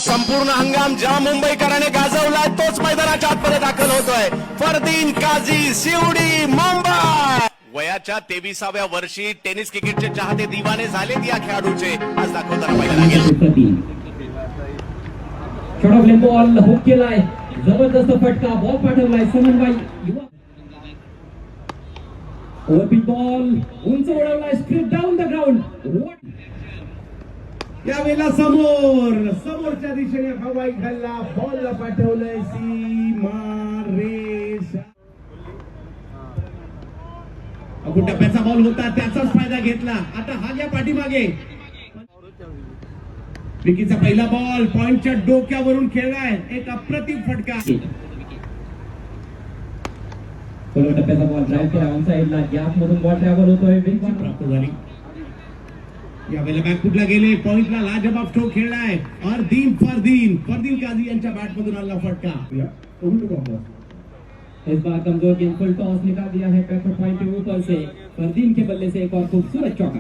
संपूर्ण हंगाम ज्या मुंबईकरांनी गाजवलाय तोच मैदानाच्या आतमध्ये दाखल होतोय. फरदीन काझी, शिवडी, मुंबई. वयाच्या 23व्या वर्षी टेनिस क्रिकेटचे चाहते दिवाने झालेत या खेळाडूचे. आज दाखवताना पाहिलं लागेल. छोडवले बॉल हुक केलाय, जबरदस्त फटका, बॉल पाठवलाय समन्वय ओपी बॉल उंच उडवलाय, स्ट्रेट डाऊन द ग्राउंड. यावेळेला समोरच्या दिशेने हवाई घालला, बॉलला पाठवलंय सीमा रेषा. टप्प्याचा बॉल होता, त्याचाच फायदा घेतला. आता हा घ्या पाठीमागे. विकीचा पहिला बॉल पॉइंटच्या डोक्यावरून खेळलाय, एक अप्रतिम फटका. टप्प्याचा बॉल ड्राइव्ह केला ऑन साइडला, गॅप मधून बॉल ट्रॅव्हल होतोय, प्राप्त झाली. यावेळेला बॅकफुटला गेले, पॉइंटला लाजवाब स्ट्रोक खेळलाय. फरदीन काझी यांच्या बॅट मधून आला फटका. इस बार कमजोर गेंद फुल टॉस निकाल दिया है, पैकेट पॉइंट के ऊपर से फरदीन के बल्ले से एक और खूबसूरत चौका.